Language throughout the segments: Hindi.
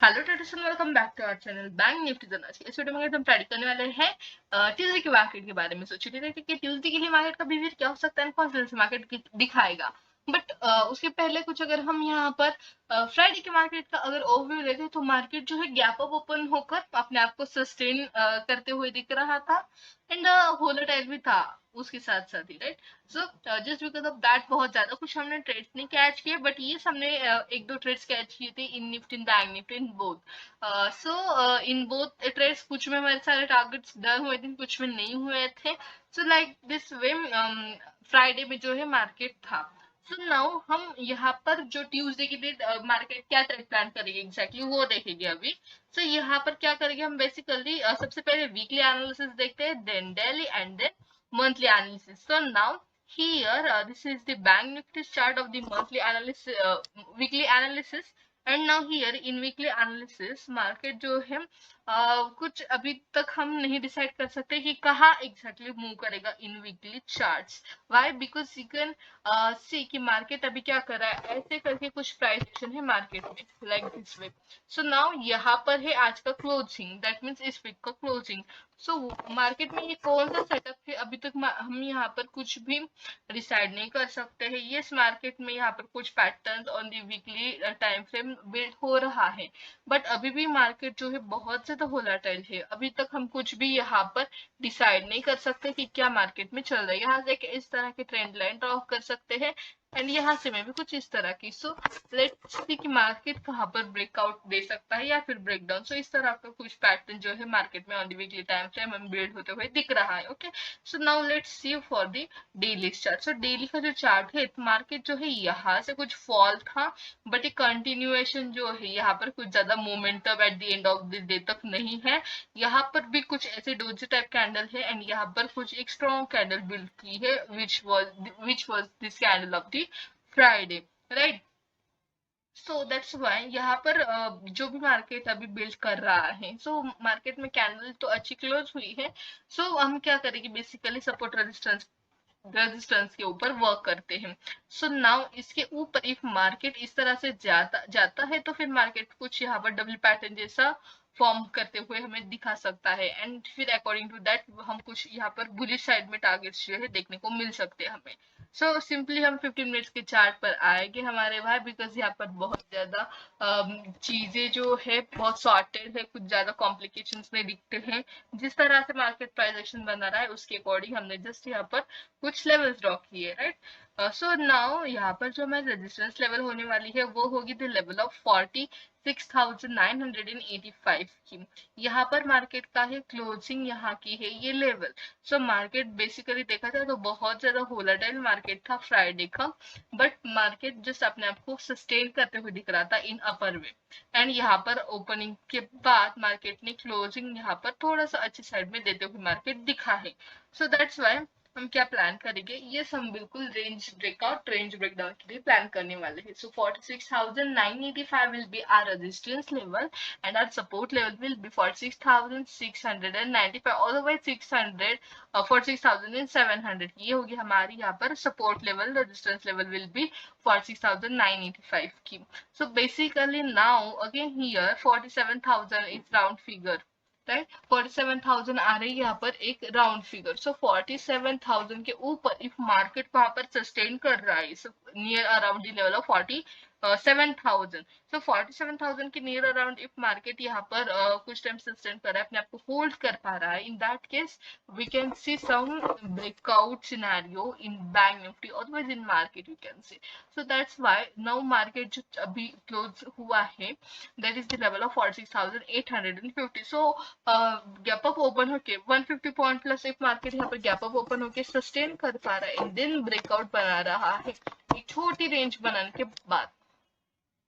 Hello tradition, welcome back to our channel bank nifty general. इस वीडियो में हम स्टडी करने वाले हैं ट्यूसडे के मार्केट के बारे में। सोचिए देखते कि ट्यूसडे के लिए मार्केट का बिहेवियर क्या हो सकता है, कौन से मार्केट दिखाएगा। बट उसके पहले कुछ अगर हम यहाँ पर फ्राइडे के मार्केट का अगर ओवरव्यू देखें तो मार्केट जो है गैप अप ओपन होकर अपने आप को सस्टेन करते हुए दिख रहा था एंड वोलेटाइल भी था उसके साथ साथ ही, right. So just because of that बहुत ज्यादा कुछ हमने ट्रेड्स नहीं कैच किए, बट ये हमने एक दो ट्रेड्स कैच किए थे in Nifty in bank Nifty in both. In both trades कुछ में हमारे सारे टारगेट्स डन हुए थे, कुछ में नहीं हुए थे। So like this way Friday में जो है मार्केट था। सो नाउ हम यहाँ पर जो ट्यूसडे के लिए मार्केट क्या ट्रेड प्लान करेंगे एग्जैक्टली वो देखेंगे अभी। सो यहाँ पर क्या करेंगे हम बेसिकली सबसे पहले वीकली एनालिसिस देखते हैं, then daily and then monthly analysis. So now here this is the bank nifty chart of the monthly analysis, weekly analysis. And now here in weekly analysis market जो है कुछ अभी तक हम नहीं डिसाइड कर सकते कि कहाँ एग्जैक्टली मूव करेगा in weekly charts. Why? Because you can see कि मार्केट अभी क्या कर रहा है, ऐसे करके कुछ प्राइस एक्शन है मार्केट में like this way. So now यहाँ पर है आज का क्लोजिंग, दैट मीन्स इस वीक का क्लोजिंग। सो मार्केट में ये कौन सा सेटअप है अभी तक हम यहाँ पर कुछ भी डिसाइड नहीं कर सकते हैं। यस, मार्केट में यहाँ पर कुछ patterns on the weekly time frame build हो रहा है, बट अभी भी मार्केट जो है बहुत ज्यादा वोलेटाइल है। अभी तक हम कुछ भी यहाँ पर डिसाइड नहीं कर सकते कि क्या मार्केट में चल रहा है। यहाँ से इस तरह के ट्रेंड लाइन ड्रॉ कर सकते हैं एंड यहाँ से मैं भी कुछ इस तरह की। सो लेट्स सी कि मार्केट कहाँ पर ब्रेकआउट दे सकता है या फिर ब्रेकडाउन। सो इस तरह का कुछ पैटर्न जो है मार्केट में on the weekly time frame में बिल्ड होते हुए दिख रहा है। Okay, so now let's see for the daily chart. So daily का जो चार्ट है, मार्केट जो है यहाँ से कुछ फॉल था, बट एक कंटिन्यूएशन जो है यहाँ पर कुछ ज्यादा momentum at the end of the day तक नहीं है। यहाँ पर भी कुछ ऐसे डोजी टाइप कैंडल है एंड यहाँ पर कुछ एक स्ट्रॉन्ग कैंडल बिल्ड की है which was this candle of the Friday, right. So that's why यहाँ पर जो भी मार्केट अभी बिल्ड कर रहा है, सो मार्केट में कैंडल तो अच्छी क्लोज हुई है। सो हम क्या करेंगे, बेसिकली सपोर्ट रेजिस्टेंस के ऊपर वर्क करते हैं। सो नाउ इसके ऊपर इफ मार्केट इस तरह से जाता जाता है तो फिर मार्केट कुछ यहाँ पर डबल पैटर्न जैसा फॉर्म करते हुए हमें दिखा सकता है एंड फिर अकॉर्डिंग टू दैट हम कुछ यहाँ पर बुलिश साइड में टारगेट्स जो है देखने को मिल सकते हैं हमें। सो सिंपली हम 15 मिनट्स के चार्ट पर आएंगे हमारे भाई, बिकॉज यहाँ पर बहुत ज्यादा चीजें जो है बहुत सॉर्टेड है, कुछ ज्यादा कॉम्प्लिकेशंस में दिखते हैं। जिस तरह से मार्केट प्राइस एक्शन बना रहा है उसके अकॉर्डिंग हमने जस्ट यहाँ पर कुछ लेवल्स ड्रॉ किए, राइट। सो नाउ यहाँ पर जो हमारी रेजिस्टेंस लेवल होने वाली है वो होगी द लेवल ऑफ 46,985 की। यहाँ पर मार्केट का है क्लोजिंग, यहाँ की है ये लेवल। सो मार्केट बेसिकली देखा जाए तो बहुत ज्यादा वोलेटाइल मार्केट था फ्राइडे का, बट मार्केट जस्ट अपने आप को सस्टेन करते हुए दिख रहा था इन अपर वे। एंड यहाँ पर ओपनिंग के बाद मार्केट ने क्लोजिंग यहाँ पर थोड़ा सा अच्छी साइड में देते हुए मार्केट दिखा है। सो दैट्स वाई हम क्या प्लान करेंगे, ये हम बिल्कुल रेंज ब्रेकआउट रेंज ब्रेकडाउन के लिए प्लान करने वाले हैं। So 46,985 will be our resistance level and our support level will be 46,695 all the way 600 46,700। ये होगी हमारी यहाँ पर support level. Resistance level will be 46,985 की। So basically now again here 47,000 is round figure, right. 47,000 आ रही है यहाँ पर एक राउंड फिगर। सो 47,000 के ऊपर इफ मार्केट वहां पर सस्टेन कर रहा है near around the level of 47,000। सो 47,000 के नियर अराउंड इफ मार्केट यहाँ पर कुछ टाइम सस्टेन कर रहा है, अपने आप को होल्ड कर पा रहा है, in that case we can see some breakout scenario in bank nifty otherwise in market you can see. So that's why now market जो अभी close हुआ है that is the level of 46,850. So gap up open होके 150 पॉइंट प्लस एक मार्केट यहाँ पर गैप अप ओपन होके सस्टेन कर पा रहा है, देन ब्रेकआउट बना रहा है एक छोटी रेंज बनाने के बाद।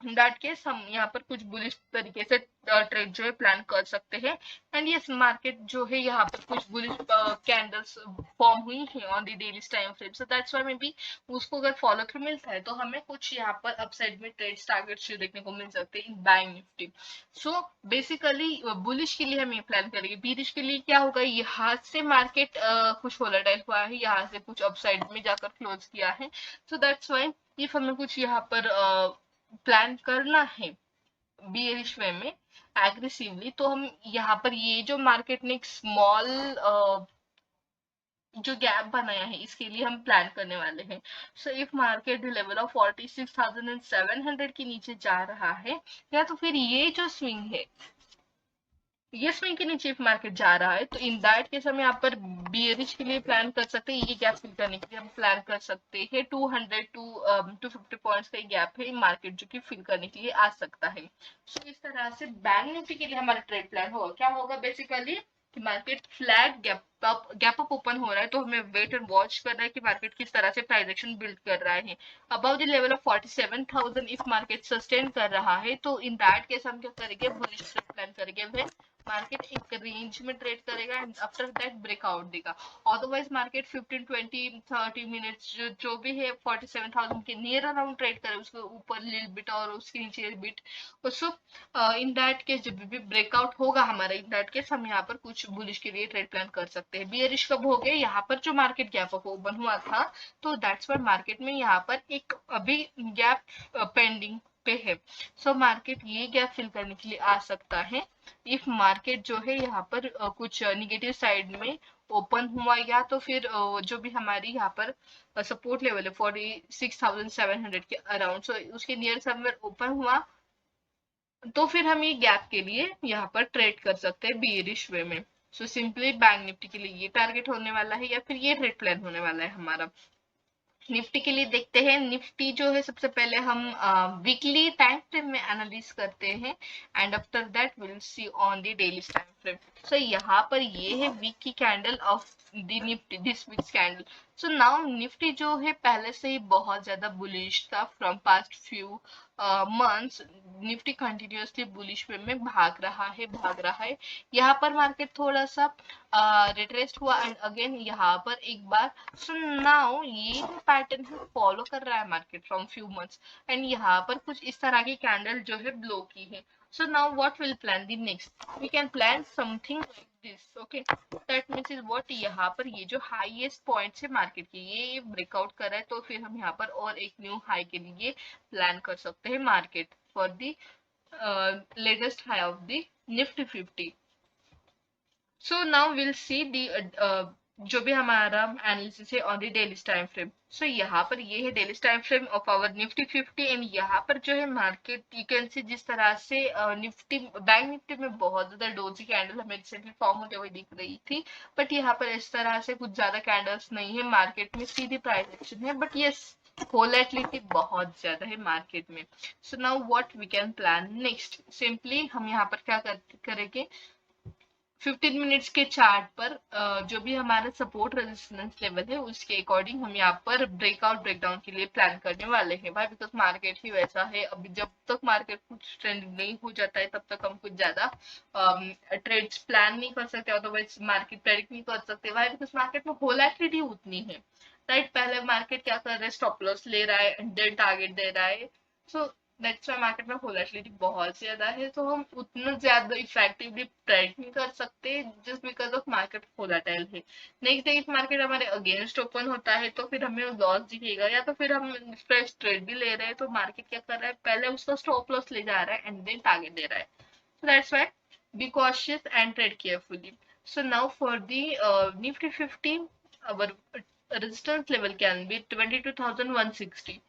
दैट केस हम यहाँ पर कुछ बुलिश तरीके से ट्रेड जो है प्लान कर सकते हैं। एंड यस, मार्केट जो है यहाँ पर कुछ बुलिश कैंडल्स फॉर्म हुई है on the daily time frame. So that's why may be उसको अगर फॉलो थ्रू मिलता है तो हमें कुछ यहाँ पर अपसाइड में ट्रेड टारगेट्स देखने को मिल सकते हैं in bank Nifty. So basically bullish के लिए हम ये प्लान करेंगे। बीरिश के लिए क्या होगा, यहाँ से मार्केट कुछ वोलेटाइल हुआ है, यहाँ से कुछ अपसाइड में जाकर क्लोज किया है। सो दैट्स व्हाई इफ हमें कुछ यहाँ पर प्लान करना है बियरिश वे में एग्रेसिवली, तो हम यहाँ पर ये जो मार्केट ने एक स्मॉल जो गैप बनाया है इसके लिए हम प्लान करने वाले हैं। So if market level of 46,700 के नीचे जा रहा है, या तो फिर ये जो स्विंग है, ये स्विंग के नीचे इफ मार्केट जा रहा है, तो इन दैट केस हम यहाँ पर बियरिश के लिए प्लान कर सकते हैं। ये गैप फिल करने के लिए हम प्लान कर सकते हैं 200 टू 250 पॉइंट्स का गैप है मार्केट जो कि फिल करने के लिए आ सकता है। सो इस तरह से बैंक निफ्टी के लिए हमारा ट्रेड प्लान होगा। क्या होगा बेसिकली कि market flat gap up open हो रहा है, तो हमें वेट एंड वॉच करना है कि मार्केट किस तरह से प्राइस एक्शन बिल्ड कर रहा है। Above the level of 47,000 if market sustain कर रहा है, तो इन दैट केस हम क्या करेंगे, बुलिश ट्रेड प्लान करेंगे। मार्केट एक रेंज में ट्रेड करेगा एंड आफ्टर दैट ब्रेकआउट देगा। अदरवाइज मार्केट 15 20 30 मिनट्स जो भी है 47,000 के नियर अराउंड ट्रेड करे, उसके ऊपर लिल बिट और उसके नीचे bit. So in that case जब भी ब्रेकआउट होगा हमारा, इन दैट केस हम यहाँ पर कुछ बुलिश के लिए ट्रेड प्लान कर सकते हैं। बियरिश कब हो गए, यहाँ पर जो मार्केट गैप अप ओपन हुआ था, तो दैट्स व्हाई मार्केट में यहाँ पर एक अभी गैप पेंडिंग पे है। सो मार्केट ये गैप फिल करने के लिए आ सकता है इफ मार्केट जो है यहाँ पर कुछ निगेटिव साइड में ओपन हुआ, या तो फिर जो भी हमारी यहाँ पर सपोर्ट लेवल है 46,700 के अराउंड, सो उसके नियर समवेयर ओपन हुआ, तो फिर हम ये गैप के लिए यहाँ पर ट्रेड कर सकते हैं बियरिश वे में। सो सिंपली बैंक निफ्टी के लिए ये टारगेट होने वाला है, या फिर ये ट्रेड प्लान होने वाला है हमारा। निफ्टी के लिए देखते हैं। निफ्टी जो है सबसे पहले हम वीकली टाइम फ्रेम में एनालिस करते हैं and after that will see on the daily time frame. So यहाँ पर ये है वीक की candle of the Nifty, this week's candle. So now Nifty जो है पहले से ही बहुत ज्यादा बुलिश था from past few months. Nifty continuously bullish way में भाग रहा है। यहाँ पर मार्केट थोड़ा सा रिट्रेस्ट हुआ एंड अगेन यहाँ पर एक बार। सो नाउ ये पैटर्न है फॉलो कर रहा है market from few months, and यहाँ पर कुछ इस तरह की कैंडल जो है ब्लो की है। So now what will plan the next, we can plan something like this. Okay, that means is what, यहाँ पर ये जो हाईएस्ट पॉइंट्स है मार्केट की, ये ब्रेकआउट कर रहा है, तो फिर हम यहाँ पर और एक न्यू हाई के लिए प्लान कर सकते हैं market for the latest high of the Nifty 50। So now will see the जो भी हमारा एनालिसिस है on the daily time frame. So यहाँ पर ये है daily time frame of our Nifty 50, and यहाँ पर जो है मार्केट यू कैन सी जिस तरह से निफ्टी बैंक निफ्टी में बहुत ज्यादा डोजी कैंडल हमें रिसेंटली फॉर्म होते हुए दिख रही थी, बट यहाँ पर इस तरह से कुछ ज्यादा कैंडल्स नहीं है मार्केट में, सीधी प्राइस एक्शन है, बट यस वोलेटिलिटी बहुत ज्यादा है मार्केट में। So now what we can plan next, simply हम यहाँ पर क्या करेंगे, 15 मिनट्स के चार्ट पर जो भी हमारा सपोर्ट रेजिस्टेंस लेवल है उसके अकॉर्डिंग हम यहाँ पर ब्रेकआउट ब्रेकडाउन के लिए प्लान करने वाले हैं भाई, बिकॉज मार्केट ही वैसा है। अभी जब तक मार्केट कुछ ट्रेंड नहीं हो जाता है तब तक हम कुछ ज्यादा ट्रेड्स प्लान नहीं कर सकते, अदरवाइज मार्केट प्रेडिक्ट नहीं कर सकते भाई, बिकॉज मार्केट में वोलेटिलिटी उतनी है। राइट, पहले मार्केट क्या कर रहा है, स्टॉप लॉस ले रहा है, देन टारगेट दे रहा है। सो दैट्स व्हाई मार्केट में वोलेटिलिटी बहुत ज्यादा है, तो हम उतना ज्यादा इफेक्टिवली ट्रेड नहीं कर सकते just because of market volatile है। नेक्स्ट डे इफ मार्केट हमारे अगेंस्ट ओपन होता है तो फिर हमें लॉस दिखेगा, या तो फिर हम फ्रेश ट्रेड भी ले रहे हैं, तो मार्केट क्या कर रहा है, पहले उसका स्टॉप लॉस ले जा रहा है एंड देन टारगेट दे रहा है। So that's why be cautious and trade carefully. So now for the Nifty 50, our resistance level can be 22,160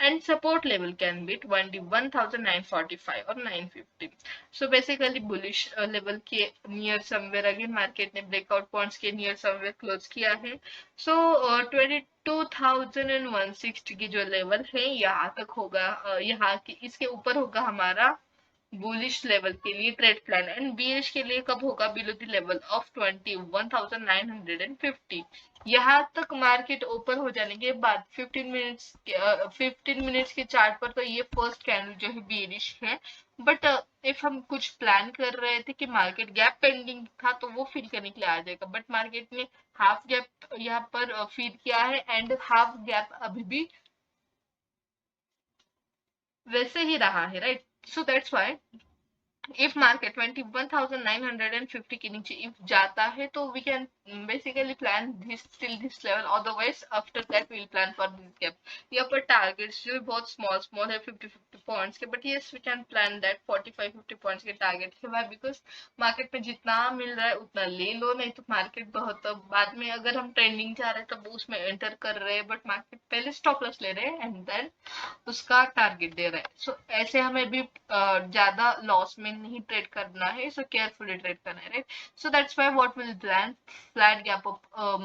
and support level can be 21,945 or 950. So basically bullish level के near somewhere again market ने breakout points के near somewhere close किया है। So 22,160 की जो level है यहाँ तक होगा, यहाँ की इसके ऊपर होगा हमारा बुलिश लेवल के लिए ट्रेड प्लान, एंड बीरिश के लिए कब होगा, बिलो द लेवल ऑफ 21,950। यहाँ तक मार्केट ओपन हो जाने के बाद 15 मिनट्स के चार्ट पर तो ये फर्स्ट कैंडल जो है बीरिश है, बट इफ हम कुछ प्लान कर रहे थे कि मार्केट गैप पेंडिंग था तो वो फिल करने के लिए आ जाएगा, बट मार्केट ने हाफ गैप यहाँ पर फिल किया है एंड हाफ गैप अभी भी वैसे ही रहा है। Right, so that's why if market 21,950 के नीचे if जाता है तो we can basically plan this till this level, otherwise after that we'll plan for this gap. यहाँ पर targets जो बहुत small है 50 points के, but yes we can plan that 45-50 points के target है. why? Because market में जितना मिल रहा है उतना ले लो, नहीं तो market बहुत बाद में अगर हम trending जा रहे हैं तब उसमें enter कर रहे हैं, but market पहले stop loss ले रहे हैं and then उसका टारगेट दे रहा है. सो ऐसे हमें भी ज्यादा लॉस में नहीं ट्रेड करना है, सो केयरफुली ट्रेड करना है, right. So that's why what will plan flat gap up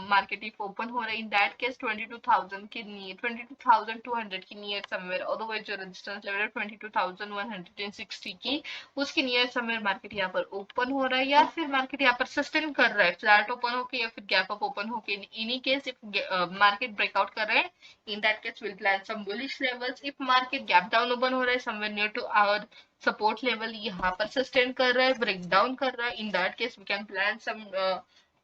market if open हो रहा है इन दैट केस 22,000 के नियर 22,200 की नियर समवेयर, अदरवाइज जो रेजिस्टेंस लेवल है 22,160 की उसकी नियर समवेयर मार्केट यहाँ पर ओपन हो रहा है, या फिर मार्केट यहाँ पर सस्टेन कर रहा है फ्लैट ओपन होके या फिर गैप अप ओपन होके. In case if market breakout कर रहा है, in that case we'll plan some bullish levels. if market gap down open हो रहा है somewhere near to our support level, यहाँ पर sustain कर रहा है, break down कर रहा है, in that case we can plan some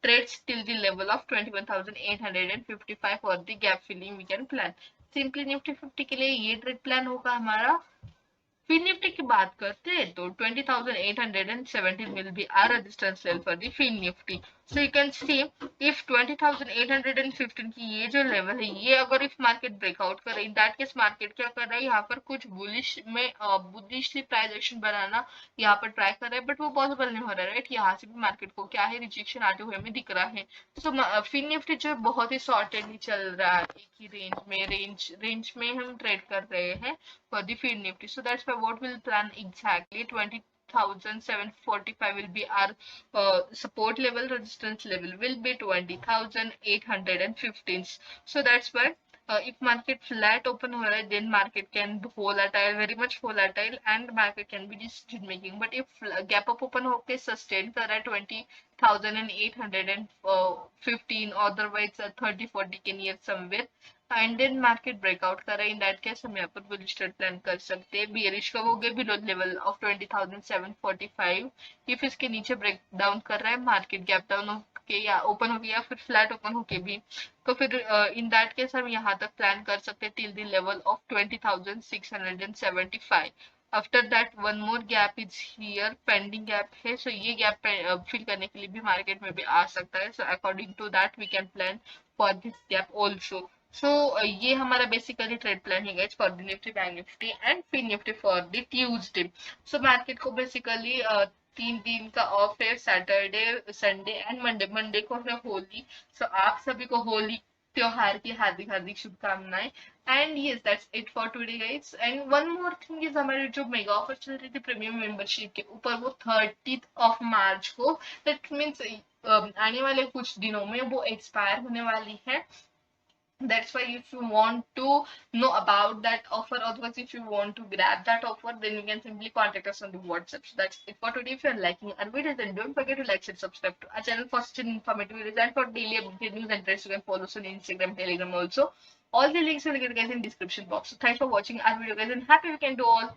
trades till the level of 21,855 for the gap filling we can plan. Simply Nifty 50 के लिए ये trade plan होगा हमारा. फिर निफ्टी की बात करते हैं तो 20,817 will be our resistance level for the फिर Nifty. So you can see if 20,815 की ये जो लेवल है, ये अगर इफ मार्केट ब्रेकआउट करे, इन दैट केस मार्केट क्या कर रहा है, यहाँ पर कुछ बुलिश में बुलिशली प्राइस एक्शन बनाना यहाँ पर ट्राई कर रहा है, बट वो पॉसिबल नहीं हो रहा है, राइट. यहाँ से भी मार्केट को क्या है, रिजेक्शन आते हुए हमें दिख रहा है. तो फिर निफ्टी जो बहुत ही शॉर्टेडली चल रहा है, एक ही रेंज में हम ट्रेड कर रहे हैं for the field nifty. So that's why what we'll plan exactly 20,745 will be our support level, resistance level will be 20,815. So that's why if market flat open हो रहा है, then market can be volatile, very much volatile, and market can be decision making. But if gap up open होके sustain कर रहा है 20,815, otherwise 30-40 के near somewhere, and then market breakout कर रहा है, इन दैट केस हम यहाँ पर बुलिश ट्रेड प्लान कर सकते हैं. बियरिश कब हो गए बिलो लेवल ऑफ 20,745. इफ इसके नीचे ब्रेक डाउन कर रहा है मार्केट, गैप डाउन होके या ओपन होके या फिर फ्लैट ओपन होके भी, तो फिर इन दैट केस हम यहाँ तक प्लान कर सकते हैं till the level of 20,675. After that one more gap is here, pending gap है. सो ये गैप फिल करने के लिए भी मार्केट में भी आ सकता है. So according to that we can plan for this gap also. So ये हमारा बेसिकली ट्रेड प्लान है guys for the Nifty, bank Nifty and Fin Nifty for the Tuesday. So market को बेसिकली 3 दिन का ऑफ है, Saturday Sunday and Monday. Monday को है होली. सो आप सभी को होली त्योहार की हार्दिक हार्दिक शुभकामनाएं. And yes that's it for today guys. And one more thing is हमारी जो मेगा ऑफर चल रही थी प्रीमियम मेंबरशिप के ऊपर, वो 30th of March को, दैट मीन्स आने वाले कुछ दिनों में वो एक्सपायर होने वाली है. That's why if you want to know about that offer, otherwise if you want to grab that offer, then you can simply contact us on the WhatsApp. So that's it for today. If you're liking our videos, then don't forget to like and subscribe to our channel for such an informative videos, and for daily updated news and trends you can follow us on Instagram, Telegram also. All the links will get guys in description box. So thanks for watching our video guys, and happy weekend to all.